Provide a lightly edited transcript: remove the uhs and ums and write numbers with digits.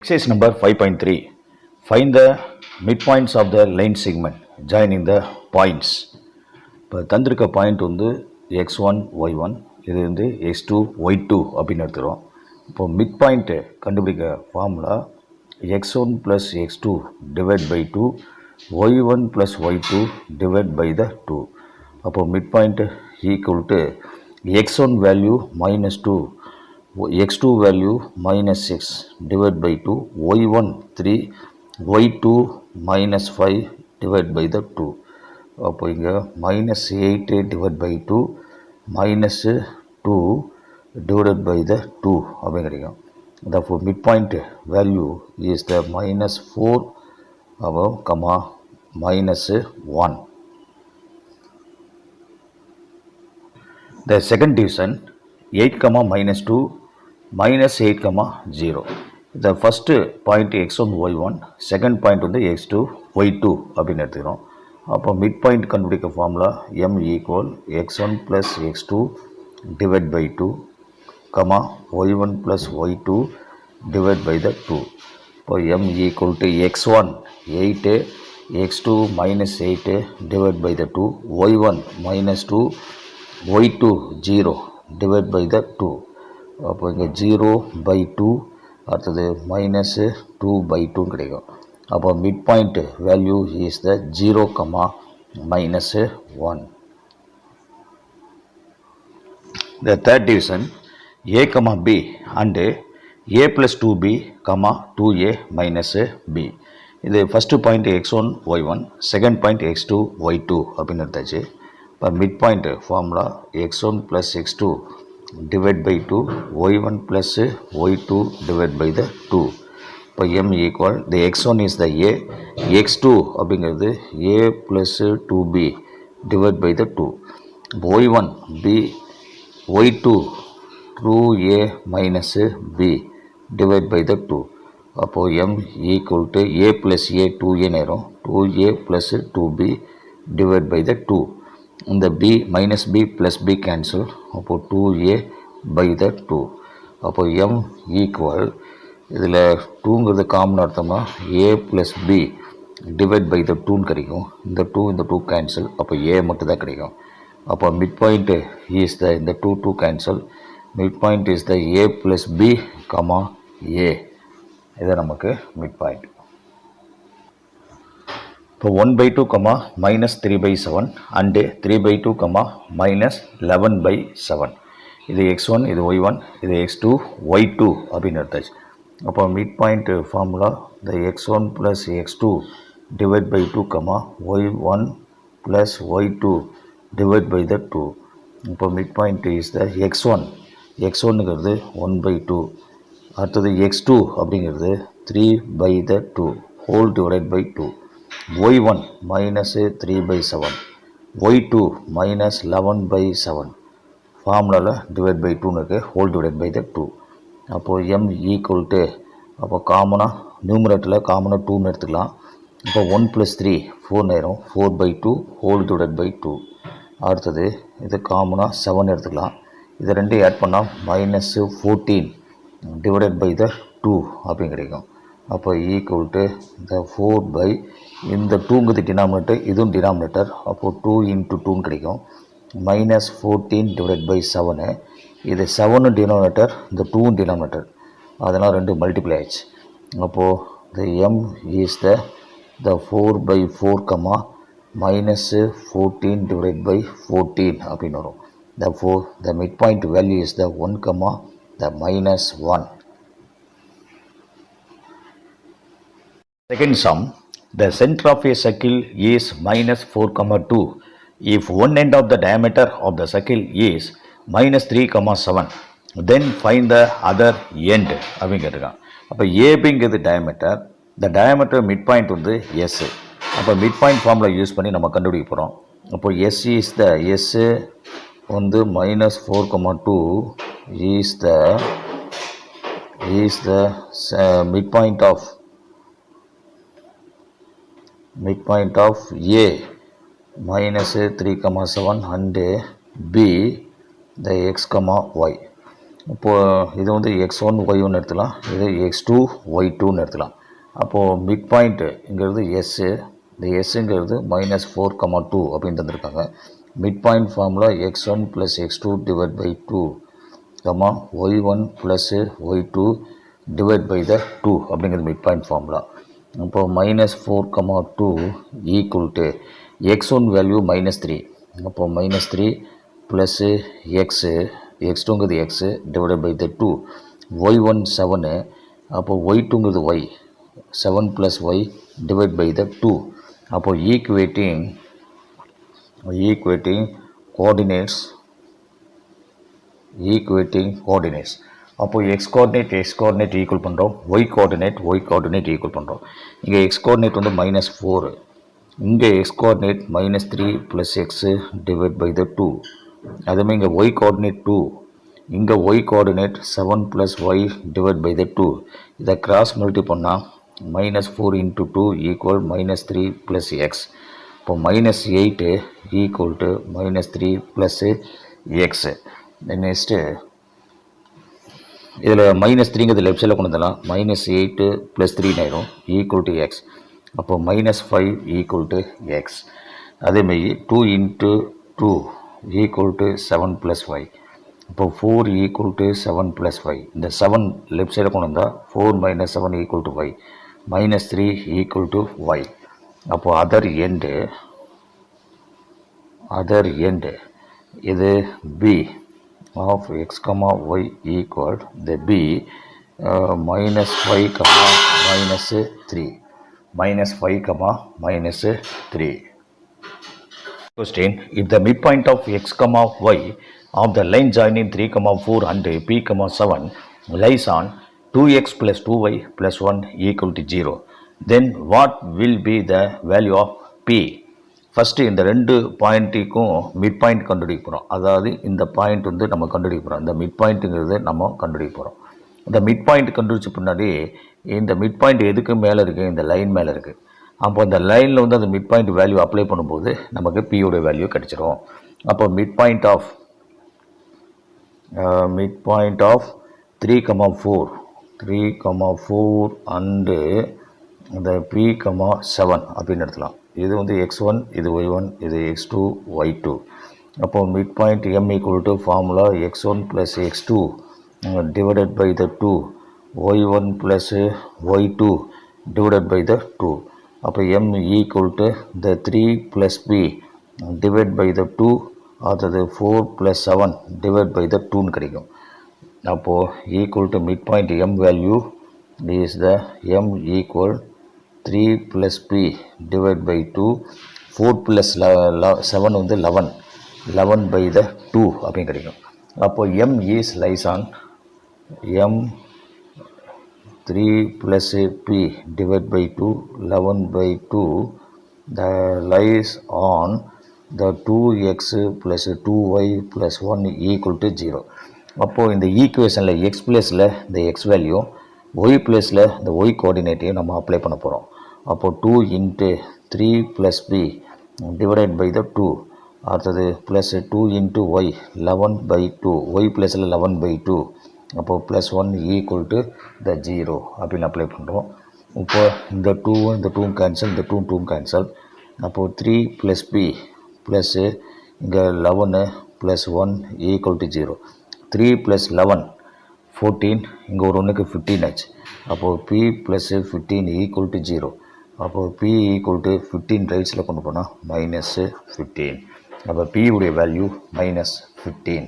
Exercise number 5.3. Find the midpoints of the line segment joining the points. இப்போ தந்திருக்க point வந்து x1 y1 இது வந்து x2 y2 அப்படின்னு எடுத்துக்கிறோம். இப்போ மிட் பாயிண்ட்டு கண்டுபிடிக்க formula x1 + x2 divide by 2 y1 + y2 divide by the 2. அப்போ mid point equal to x1 value -2, x2 value -6 divided by 2, y1 3, y2 -5 divided by the 2. அப்போ இங்கே -8 divided by 2 -2 divided by the 2 அப்படின்னு கிடைக்கும். Therefore midpoint value is the -4 above comma -1. The second division 8 comma -2 -8 comma 0. The first point x1 y1, second point வந்து x2 y2 அப்படின்னு எடுத்துக்கிறோம். அப்போ mid point கண்டுபிடிக்க formula m equal x1 + x2 divide by 2 comma y1 + y2 divide by the 2. இப்போ m equal to x1 8, x2 -8 divide by the 2, y1 -2, y2 0 divide by the 2. அப்போ இங்கே 0/2 அடுத்தது -2/2 கிடைக்கும். அப்போ mid point value is the 0, -1. The third division a, b and a + 2b, 2a - b. இது first point x1 y1, second point x2 y2 அப்படின்னு எடுத்தாச்சு. இப்போ mid point formula x1 + x2 divided by 2, y1 + y2 divided by the 2. இப்போ m equal, the x1 is the a, x2 அப்படிங்கிறது a + 2b divided by the 2. y1 b, y2 2a - b divided by the 2. அப்போ m equal to a + a 2a நேரம் 2a + 2b divided by the 2. இந்த b -b + b cancel, அப்போ 2a by the 2. அப்போ m equal, இதில் 2ங்கிறது common அர்த்தமா a + b divide by the 2ன்னு கிடைக்கும். இந்த 2 கேன்சல், அப்போ a மட்டும் தான் கிடைக்கும். அப்போ மிட் பாயிண்ட் இஸ் த, இந்த 2 cancel, mid point is the a + b, a. இது நமக்கு மிட் பாயிண்ட். இப்போ 1/2, -3/7 அண்டு 3/2, -11/7. இது x1, இது y1, இது x2 y2 அப்படின்னு எடுத்தாச்சு. அப்போ mid point formula the x1 + x2 divide by 2, y1 + y2 divide by the 2. இப்போ மிட் பாயிண்ட் இஸ் த x1ங்கிறது 1/2, அடுத்தது x2 அப்படிங்கிறது 3/2 whole divide by 2, y1 -3/7, y2 -11/7 ஃபார்முலாவில் டிவைட் பை 2ன்னு இருக்குது, ஹோல் டிவைட் பை த 2. அப்போது m ஈக்குவல் டு, அப்போ காமனாக நியூமரேட்டரில் காமனாக 2ன்னு எடுத்துக்கலாம். இப்போ 1 + 3 4 நேரம் 4/2 ஹோல் டிவைட் பை 2. அடுத்தது இது காமனாக 7 எடுத்துக்கலாம். இது ரெண்டையும் ஆட் பண்ணால் -14 டிவைடட் பை த 2 அப்படின்னு கிடைக்கும். அப்போ ஈக்குவல் டு இந்த 4 இந்த 2ங்கிறது டினாமினேட்டர், இதுவும் டினாமினேட்டர், அப்போது 2 × 2ன்னு கிடைக்கும். -14 டிவைடட் பை 7, இது 7 டினாமினேட்டர், இந்த 2 டினாமினேட்டர், அதனால் 2 மல்டிப்ளை ஆயிடுச்சு. அப்போது இந்த m is the 4/4, -14 divided by 14 அப்படின்னு வரும். Therefore the midpoint value is the 1, the -1. Second sum, the center of a circle is -4, 2. If one end of the diameter of the circle is -3, 7, then find the other end அப்படின்னு கேட்டிருக்கான். அப்போ ஏபிங்கிறது diameter, இந்த diameter mid point வந்து S. அப்போ mid point formula use பண்ணி நம்ம கண்டுபிடிக்க போகிறோம். அப்போ எஸ் வந்து -4, 2 is the midpoint of a -3, 7 and b the x, y. இப்போது இது வந்து x1 y1 எடுத்துக்கலாம், இது x2 y2ன்னு எடுத்துக்கலாம். அப்போது மிட் பாயிண்ட்டுங்கிறது எஸ்ஸு, இந்த எஸ்ஸுங்கிறது -4,2 அப்படின்னு தந்திருக்காங்க. Mid point formula x1 + x2 divide by 2 y1 + y2 divide by the 2 அப்படிங்கிறது மிட் பாயிண்ட் ஃபார்முலா. அப்போது -4,2 ஈக்குவல் டு x1 வேல்யூ -3, அப்போது -3 ப்ளஸ்ஸு எக்ஸு, x2ங்கிறது x divided by the 2, y1 7, அப்போது y2ங்கிறது y, 7 + y divide by the 2. அப்போது equating coordinates அப்போது x coordinate equal பண்ணுறோம், y coordinate equal பண்ணுறோம். இங்கே x கோஆர்டினேட் வந்து -4, இங்கே x coordinate -3 plus x divide by the 2. அதுமாதிரி இங்கே y கோஆர்டினேட் 2, இங்கே y coordinate 7 + y divide by the 2. இதை கிராஸ் மல்டி பண்ணால் -4 × 2 ஈக்குவல் -3 ப்ளஸ் எக்ஸ். இப்போ -8 equal to -3 plus x. Next இதில் -3ங்கிறது லெஃப்ட் சைடில் கொண்டு வந்துடலாம், -8 + 3 ஆயிரும் ஈக்குவல் டு எக்ஸ். அப்போது -5 ஈக்குவல் டு எக்ஸ். அதேமாரி 2 × 2 ஈக்குவல் டு 7 + y. இப்போ 4 ஈக்குவல் டு 7 + y. இந்த 7 லெஃப்ட் சைடில் கொண்டு வந்தால் 4 - 7 equal to y, -3 equal to y. அப்போது அதர் எண்டு இது b of x, y equal the b -5, -3. Question: if the midpoint of x, y of the line joining 3, 4 and p, 7 lies on 2x + 2y + 1 equal to 0, then what will be the value of p? First இந்த ரெண்டு பாயிண்ட்டுக்கும் mid point கண்டுபிடிக்க போகிறோம். அதாவது இந்த point வந்து நம்ம கண்டுபிடிக்க போகிறோம், இந்த மிட் பாயிண்ட்டுங்கிறது நம்ம கண்டுபிடிக்க போகிறோம். இந்த மிட் பாயிண்ட் கண்டுபிடிச்ச பின்னாடி இந்த மிட் பாயிண்ட் எதுக்கு மேலே இருக்குது, இந்த லைன் மேலே இருக்குது. அப்போ இந்த லைனில் வந்து அந்த மிட் பாயிண்ட் வேல்யூ அப்ளை பண்ணும்போது நமக்கு பியோட வேல்யூ கிடச்சிரும். அப்போ மிட் பாயிண்ட் ஆஃப் 3, 4 அண்டு இந்த p, 7 அப்படின்னு எடுத்துலாம். இது வந்து x1, இது y1, இது x2, y2. அப்போது mid point m equal to formula x1 + x2 divided by the 2, y1 + y2 divided by the 2. அப்போ m equal to the 3 + p divide by the 2, அடுத்தது 4 + 7 divide by the 2ன்னு கிடைக்கும். அப்போது equal to mid point m value is the m equal 3 + p divide by 2, 4 + 7 வந்து 11 by the 2 அப்படின்னு கிடைக்கும். அப்போது m is lies on m 3 + p divide by 2, 11 by 2 the lies on the 2x + 2y + 1 equal to 0. அப்போது இந்த ஈக்குவேஷனில் x ப்ளஸில் இந்த x value, y ப்ளஸில் இந்த y கோஆர்டினேட்டையும் நம்ம அப்ளை பண்ண போகிறோம். அப்போது 2 × 3 + p டிவைடட் பை த 2, அடுத்தது ப்ளஸ் 2 × y 11 பை 2, y ப்ளஸில் 11 பை 2, அப்போது +1 ஈக்குவல் டு த 0 அப்படின்னு அப்ளை பண்ணுறோம். இப்போது இந்த 2 கேன்சல், இந்த 2 கேன்சல். அப்போது 3 + p ப்ளஸ்ஸு இங்கே 11 + 1 ஈக்குவல் டு 0. 3 + 11 14, இங்கே ஒரு 1க்கு 15 ஆச்சு. அப்போது p + 15 ஈக்குவல் டு 0. அப்போது p ஈக்குவல் டு 15 ரைட்ஸில் கொண்டு போனால் -15. அப்போ p உடைய வேல்யூ -15.